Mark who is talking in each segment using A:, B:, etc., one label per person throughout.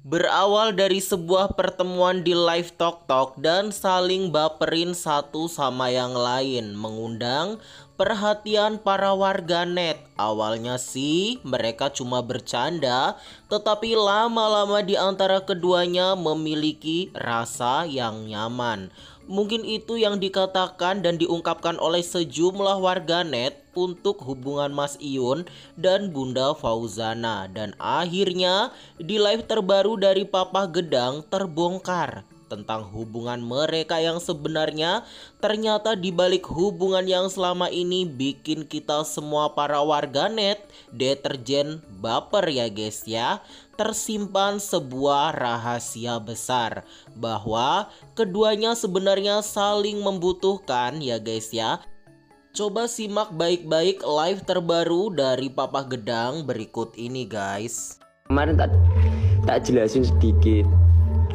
A: Berawal dari sebuah pertemuan di live Tok dan saling baperin satu sama yang lain, mengundang perhatian para warganet. Awalnya sih mereka cuma bercanda, tetapi lama-lama di antara keduanya memiliki rasa yang nyaman. Mungkin itu yang dikatakan dan diungkapkan oleh sejumlah warganet untuk hubungan Mas Iyun dan Bunda Fauzana. Dan akhirnya di live terbaru dari Papa Gedang terbongkar tentang hubungan mereka yang sebenarnya. Ternyata di balik hubungan yang selama ini bikin kita semua para warganet deterjen baper ya guys ya, tersimpan sebuah rahasia besar bahwa keduanya sebenarnya saling membutuhkan ya guys ya. Coba simak baik-baik live terbaru dari Papa Gedang berikut ini guys.
B: Kemarin tak jelasin sedikit.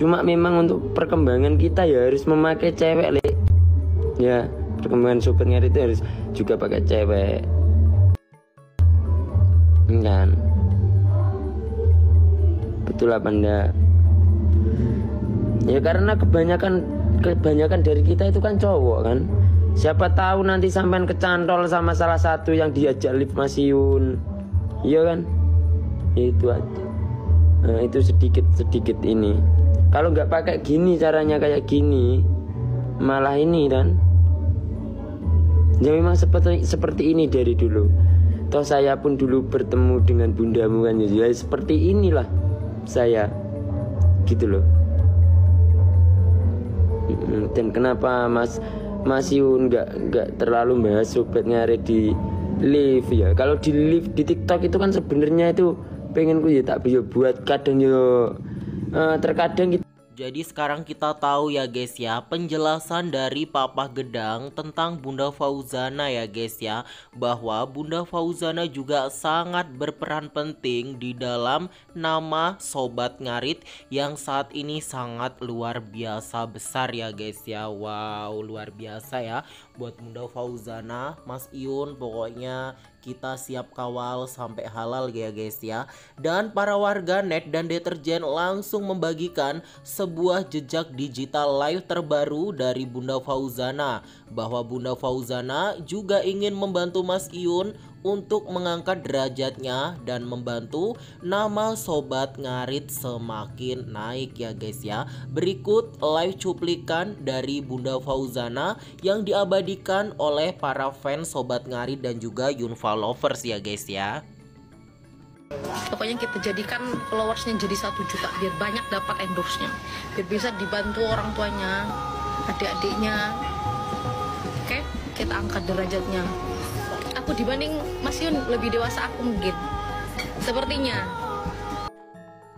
B: Cuma memang untuk perkembangan kita ya harus memakai cewek, Le. Ya, perkembangan Sobat Ngarit itu harus juga pakai cewek. Kan? Betul apa enggak? Ya karena kebanyakan dari kita itu kan cowok kan. Siapa tahu nanti sampean kecantol sama salah satu yang diajak live Mas Iyun. Iya kan? Ya, itu aja. Nah, itu sedikit ini. Kalau nggak pakai gini caranya kayak gini, malah ini kan. Ya memang seperti ini dari dulu. Toh saya pun dulu bertemu dengan bundamu kan, ya seperti inilah saya, gitu loh. Dan kenapa Mas Yun nggak terlalu bahas Sobat Ngarit di live ya? Kalau di live di TikTok itu kan sebenarnya itu pengenku ya tak buat kadang yo terkadang gitu.
A: Jadi sekarang kita tahu ya guys ya penjelasan dari Papa Gedang tentang Bunda Fauzana ya guys ya, bahwa Bunda Fauzana juga sangat berperan penting di dalam nama Sobat Ngarit yang saat ini sangat luar biasa besar ya guys ya. Wow, luar biasa ya buat Bunda Fauzana, Mas Iyun, pokoknya kita siap kawal sampai halal ya guys ya. Dan para warganet dan deterjen langsung membagikan sebuah jejak digital live terbaru dari Bunda Fauzana, bahwa Bunda Fauzana juga ingin membantu Mas Iyun untuk mengangkat derajatnya dan membantu nama Sobat Ngarit semakin naik ya guys ya. Berikut live cuplikan dari Bunda Fauzana yang diabadikan oleh para fans Sobat Ngarit dan juga Yunfa lovers ya guys ya.
C: Pokoknya kita jadikan followersnya jadi 1 juta biar banyak dapat endorse-nya, biar bisa dibantu orang tuanya, adik-adiknya. Oke, kita angkat derajatnya. Aku dibanding Mas Yun lebih dewasa aku mungkin, sepertinya.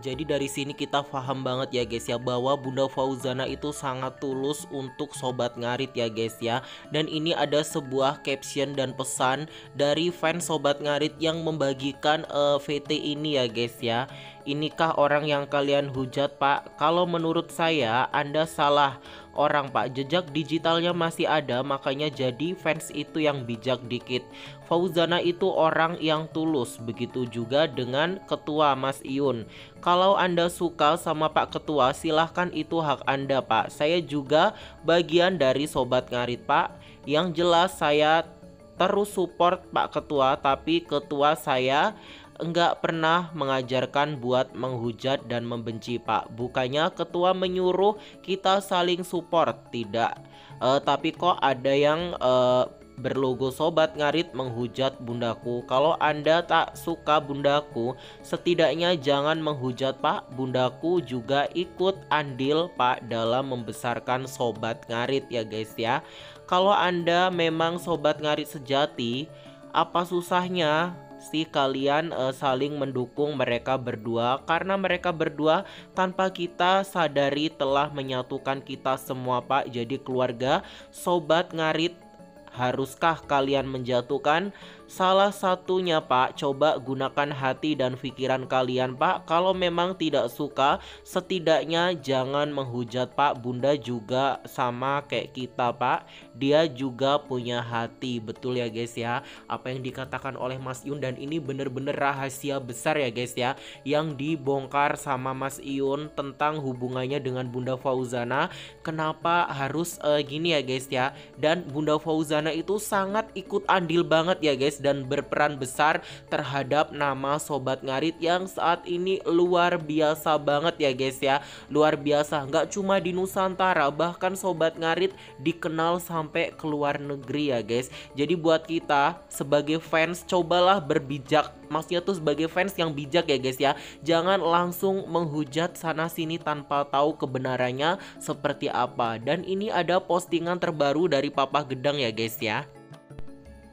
A: Jadi dari sini kita paham banget ya guys ya, bahwa Bunda Fauzana itu sangat tulus untuk Sobat Ngarit ya guys ya. Dan ini ada sebuah caption dan pesan dari fans Sobat Ngarit yang membagikan VT ini ya guys ya. Inikah orang yang kalian hujat Pak? Kalau menurut saya Anda salah orang Pak, jejak digitalnya masih ada, makanya jadi fans itu yang bijak dikit. Fauzana itu orang yang tulus, begitu juga dengan Ketua Mas Iyun. Kalau Anda suka sama Pak Ketua silahkan, itu hak Anda Pak. Saya juga bagian dari Sobat Ngarit Pak. Yang jelas saya terus support Pak Ketua, tapi Ketua saya enggak pernah mengajarkan buat menghujat dan membenci Pak. Bukannya Ketua menyuruh kita saling support, tidak. Tapi kok ada yang berlogo Sobat Ngarit menghujat bundaku. Kalau Anda tak suka bundaku, setidaknya jangan menghujat Pak. Bundaku juga ikut andil Pak dalam membesarkan Sobat Ngarit ya guys ya. Kalau Anda memang Sobat Ngarit sejati, apa susahnya sih kalian saling mendukung mereka berdua? Karena mereka berdua tanpa kita sadari telah menyatukan kita semua Pak, jadi keluarga Sobat Ngarit. Haruskah kalian menjatuhkan Salah satunya Pak, coba gunakan hati dan pikiran kalian Pak. Kalau memang tidak suka, setidaknya jangan menghujat Pak. Bunda juga sama kayak kita Pak, dia juga punya hati. Betul ya guys ya, apa yang dikatakan oleh Mas Iun, dan ini bener-bener rahasia besar ya guys ya, yang dibongkar sama Mas Iun tentang hubungannya dengan Bunda Fauzana. Kenapa harus gini ya guys ya. Dan Bunda Fauzana itu sangat ikut andil banget ya guys, dan berperan besar terhadap nama Sobat Ngarit yang saat ini luar biasa banget ya guys ya. Luar biasa, nggak cuma di Nusantara, bahkan Sobat Ngarit dikenal sampai ke luar negeri ya guys. Jadi buat kita sebagai fans, cobalah berbijak. Maksudnya tuh sebagai fans yang bijak ya guys ya. Jangan langsung menghujat sana sini tanpa tahu kebenarannya seperti apa. Dan ini ada postingan terbaru dari Papa Gedang ya guys ya.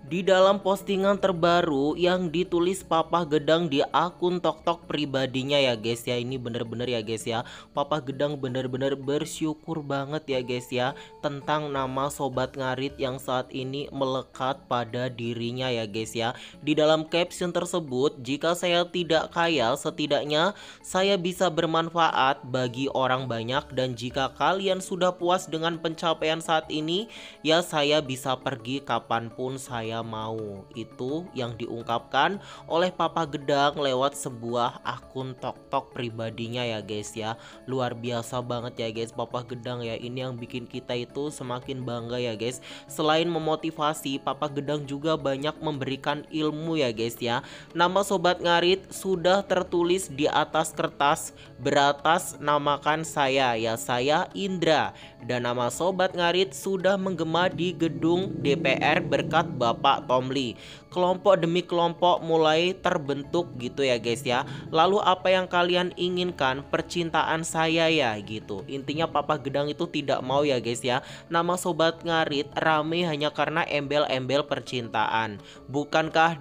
A: Di dalam postingan terbaru yang ditulis Papa Gedang di akun TokTok pribadinya ya guys ya, ini bener-bener ya guys ya, Papa Gedang bener-bener bersyukur banget ya guys ya tentang nama Sobat Ngarit yang saat ini melekat pada dirinya ya guys ya. Di dalam caption tersebut, jika saya tidak kaya, setidaknya saya bisa bermanfaat bagi orang banyak, dan jika kalian sudah puas dengan pencapaian saat ini, ya saya bisa pergi kapanpun saya mau. Itu yang diungkapkan oleh Papa Gedang lewat sebuah akun TokTok pribadinya ya guys ya. Luar biasa banget ya guys Papa Gedang ya, ini yang bikin kita itu semakin bangga ya guys. Selain memotivasi, Papa Gedang juga banyak memberikan ilmu ya guys ya. Nama Sobat Ngarit sudah tertulis di atas kertas, beratas namakan saya, ya saya Indra, dan nama Sobat Ngarit sudah menggema di gedung DPR berkat Bapak Tomli. Kelompok demi kelompok mulai terbentuk gitu ya guys ya. Lalu apa yang kalian inginkan? Percintaan saya ya gitu. Intinya Papa Gedang itu tidak mau ya guys ya, nama Sobat Ngarit rame hanya karena embel-embel percintaan. Bukankah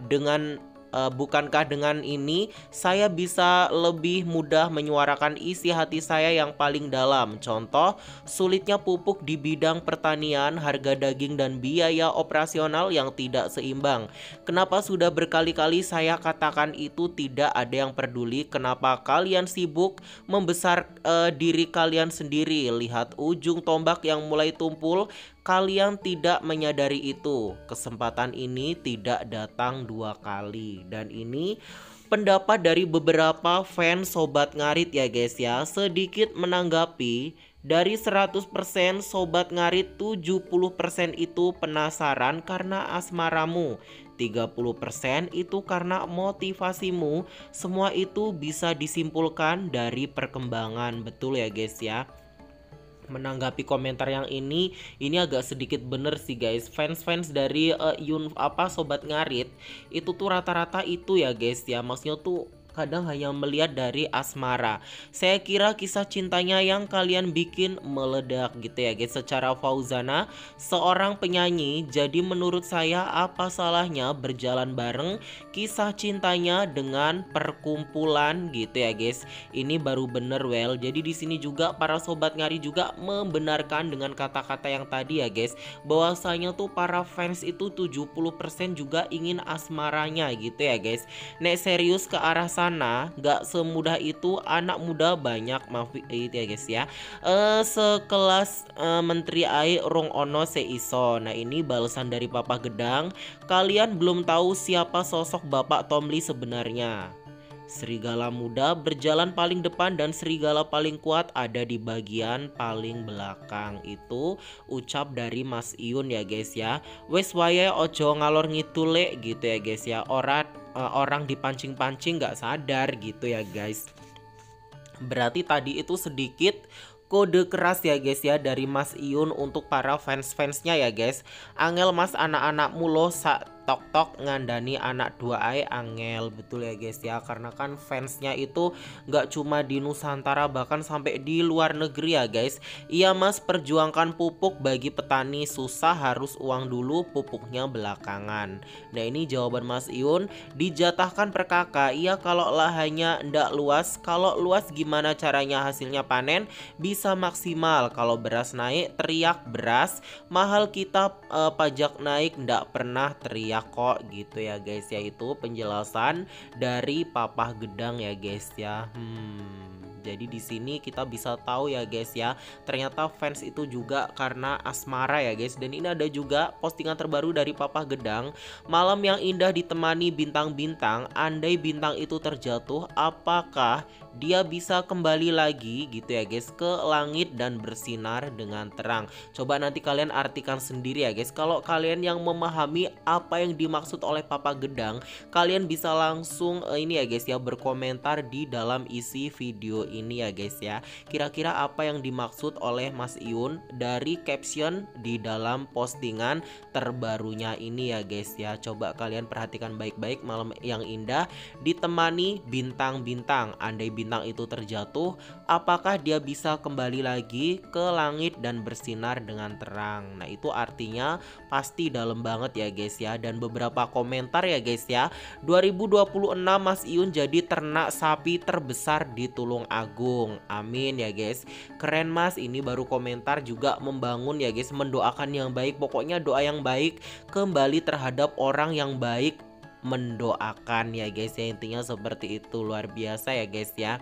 A: dengan ini saya bisa lebih mudah menyuarakan isi hati saya yang paling dalam? Contoh, sulitnya pupuk di bidang pertanian, harga daging dan biaya operasional yang tidak seimbang. Kenapa sudah berkali-kali saya katakan itu tidak ada yang peduli? Kenapa kalian sibuk membesar diri kalian sendiri? Lihat ujung tombak yang mulai tumpul. Kalian tidak menyadari itu. Kesempatan ini tidak datang dua kali. Dan ini pendapat dari beberapa fans Sobat Ngarit ya guys ya. Sedikit menanggapi, dari 100% Sobat Ngarit 70% itu penasaran karena asmaramu, 30% itu karena motivasimu. Semua itu bisa disimpulkan dari perkembangan. Betul ya guys ya. Menanggapi komentar yang ini agak sedikit bener sih guys. Fans dari Sobat Ngarit itu tuh rata-rata itu ya guys ya, maksudnya tuh kadang hanya melihat dari asmara. Saya kira kisah cintanya yang kalian bikin meledak gitu ya guys. Secara Fauzana seorang penyanyi, jadi menurut saya apa salahnya berjalan bareng kisah cintanya dengan perkumpulan gitu ya guys. Ini baru bener well. Jadi di sini juga para Sobat Ngarit juga membenarkan dengan kata-kata yang tadi ya guys, bahwasanya tuh para fans itu 70% juga ingin asmaranya gitu ya guys. Nek serius ke arah sana gak semudah itu, anak muda banyak itu ya guys ya. Sekelas Menteri Ae rong ono seiso. Nah ini balasan dari Papa Gedang. Kalian belum tahu siapa sosok Bapak Tomli sebenarnya. Serigala muda berjalan paling depan dan serigala paling kuat ada di bagian paling belakang. Itu ucap dari Mas Iun ya guys ya. Wes wae ojo ngalor ngidul gitu ya guys ya. Orang dipancing-pancing gak sadar gitu ya guys. Berarti tadi itu sedikit kode keras ya guys ya dari Mas Iun untuk para fans-fansnya ya guys. Angel mas anak-anakmu lo tok ngandani anak dua ae angel. Betul ya guys ya, karena kan fansnya itu nggak cuma di Nusantara, bahkan sampai di luar negeri ya guys. Iya mas, perjuangkan pupuk bagi petani, susah harus uang dulu, pupuknya belakangan. Nah ini jawaban Mas Iun. Dijatahkan per kakak, iya kalau lahannya ndak luas. Kalau luas gimana caranya hasilnya panen bisa maksimal. Kalau beras naik teriak beras mahal, kita pajak naik ndak pernah teriak banyak kok gitu ya guys ya. Itu penjelasan dari Papa Gedang ya guys ya. Jadi di sini kita bisa tahu ya guys ya, ternyata fans itu juga karena asmara ya guys. Dan ini ada juga postingan terbaru dari Papa Gedang. Malam yang indah ditemani bintang-bintang, andai bintang itu terjatuh, apakah dia bisa kembali lagi gitu ya guys ke langit dan bersinar dengan terang. Coba nanti kalian artikan sendiri ya guys. Kalau kalian yang memahami apa yang dimaksud oleh Papa Gedang, kalian bisa langsung ini ya guys ya, berkomentar di dalam isi video ini ya guys ya. Kira-kira apa yang dimaksud oleh Mas Iyun dari caption di dalam postingan terbarunya ini ya guys ya. Coba kalian perhatikan baik-baik, malam yang indah ditemani bintang-bintang, andai bintang itu terjatuh, apakah dia bisa kembali lagi ke langit dan bersinar dengan terang. Nah itu artinya pasti dalam banget ya guys ya. Dan beberapa komentar ya guys ya, 2026 Mas Iyun jadi ternak sapi terbesar di Tulung Agung, amin ya guys. Keren Mas, ini baru komentar juga membangun ya guys, mendoakan yang baik. Pokoknya doa yang baik kembali terhadap orang yang baik, mendoakan ya guys ya, intinya seperti itu. Luar biasa ya guys ya.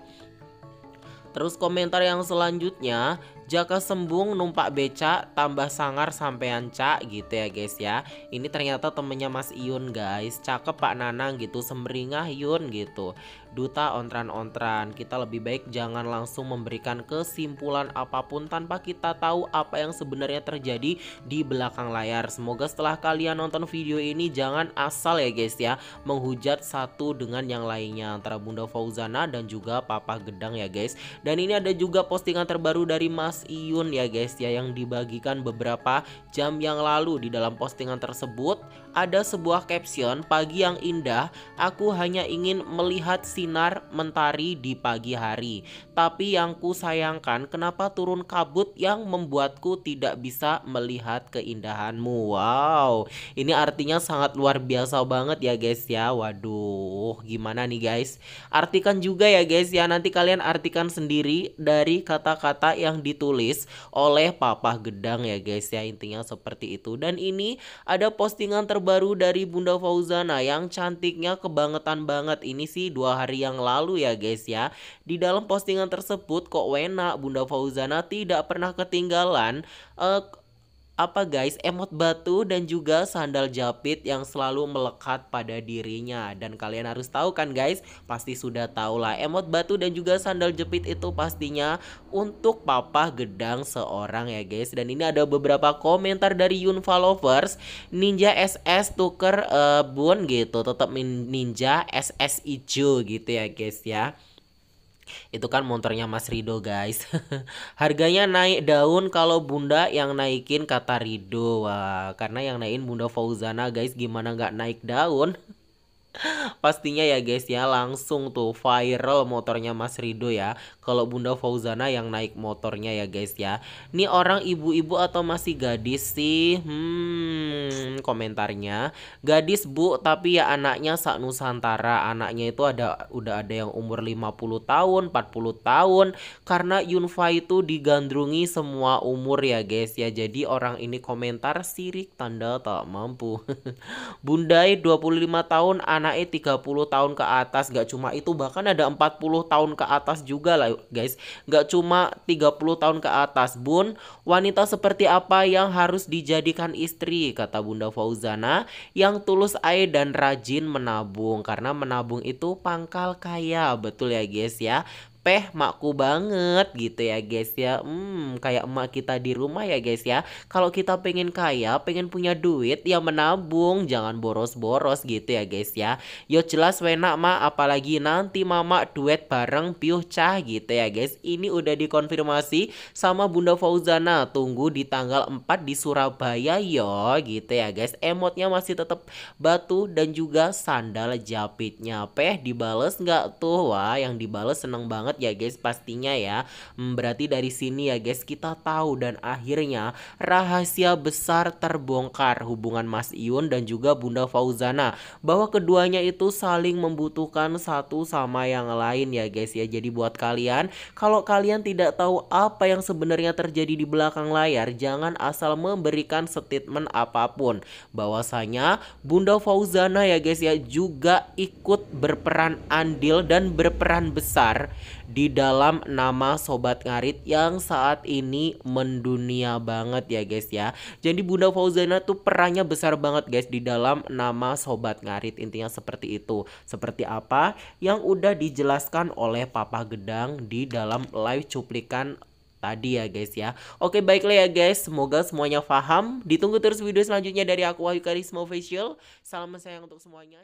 A: Terus komentar yang selanjutnya, jaka sembung numpak becak tambah sangar sampean cak gitu ya guys ya. Ini ternyata temennya Mas Iyun guys. Cakep Pak Nanang gitu, semringah Yun gitu. Duta ontran-ontran, kita lebih baik jangan langsung memberikan kesimpulan apapun tanpa kita tahu apa yang sebenarnya terjadi di belakang layar. Semoga setelah kalian nonton video ini jangan asal ya guys ya menghujat satu dengan yang lainnya, antara Bunda Fauzana dan juga Papa Gedang ya guys. Dan ini ada juga postingan terbaru dari Mas Iyun ya guys ya, yang dibagikan beberapa jam yang lalu. Di dalam postingan tersebut ada sebuah caption, pagi yang indah, aku hanya ingin melihat sinar mentari di pagi hari. Tapi yang ku sayangkan, kenapa turun kabut yang membuatku tidak bisa melihat keindahanmu. Wow, ini artinya sangat luar biasa banget ya guys ya. Waduh, gimana nih guys? Artikan juga ya guys ya, nanti kalian artikan sendiri dari kata-kata yang ditulis oleh Papa Gedang ya guys ya, intinya seperti itu. Dan ini ada postingan terbaru dari Bunda Fauzana yang cantiknya kebangetan banget. Ini sih 2 hari yang lalu ya guys ya. Di dalam postingan tersebut kok wena Bunda Fauzana tidak pernah ketinggalan apa guys, emot batu dan juga sandal japit yang selalu melekat pada dirinya. Dan kalian harus tahu kan guys, pasti sudah tahu lah, emot batu dan juga sandal jepit itu pastinya untuk Papa Gedang seorang ya guys. Dan ini ada beberapa komentar dari Yun Followers, Ninja SS tuker bun gitu, tetap Ninja SS ijo gitu ya guys ya. Itu kan motornya Mas Rido guys. Harganya naik daun kalau Bunda yang naikin, kata Rido. Wah, karena yang naikin Bunda Fauzana guys, gimana nggak naik daun? Pastinya ya guys ya, langsung tuh viral motornya Mas Rido ya kalau Bunda Fauzana yang naik motornya ya guys ya. Ini orang ibu-ibu atau masih gadis sih? Komentarnya, gadis bu, tapi ya anaknya sak Nusantara. Anaknya itu udah ada yang umur 50 tahun 40 tahun, karena Yunfa itu digandrungi semua umur ya guys ya. Jadi orang ini komentar sirik tanda tak mampu. Bundai 25 tahun, anaknya 30 tahun ke atas. Gak cuma itu, bahkan ada 40 tahun ke atas juga lah guys. Gak cuma 30 tahun ke atas. Bun, wanita seperti apa yang harus dijadikan istri, kata Bunda Fauzana, yang tulus air dan rajin menabung. Karena menabung itu pangkal kaya. Betul ya guys ya. Peh makku banget gitu ya guys ya. Kayak emak kita di rumah ya guys ya. Kalau kita pengen kaya, pengen punya duit, ya menabung, jangan boros-boros gitu ya guys ya. Yo jelas wena mak, apalagi nanti mama duet bareng piuh cah gitu ya guys. Ini udah dikonfirmasi sama Bunda Fauzana. Tunggu di tanggal 4 di Surabaya yo gitu ya guys. Emotnya masih tetap batu dan juga sandal japitnya. Peh dibales nggak tuh? Wah, yang dibales seneng banget banget ya guys pastinya ya. Berarti dari sini ya guys kita tahu dan akhirnya rahasia besar terbongkar hubungan Mas Iyun dan juga Bunda Fauzana, bahwa keduanya itu saling membutuhkan satu sama yang lain ya guys ya. Jadi buat kalian, kalau kalian tidak tahu apa yang sebenarnya terjadi di belakang layar, jangan asal memberikan statement apapun. Bahwasanya Bunda Fauzana ya guys ya juga ikut berperan andil dan berperan besar di dalam nama Sobat Ngarit yang saat ini mendunia banget ya guys ya. Jadi Bunda Fauzana tuh perannya besar banget guys di dalam nama Sobat Ngarit, intinya seperti itu. Seperti apa yang udah dijelaskan oleh Papa Gedang di dalam live cuplikan tadi ya guys ya. Oke baiklah ya guys, semoga semuanya paham. Ditunggu terus video selanjutnya dari aku, Wahyu Karisma Official. Salam sayang untuk semuanya.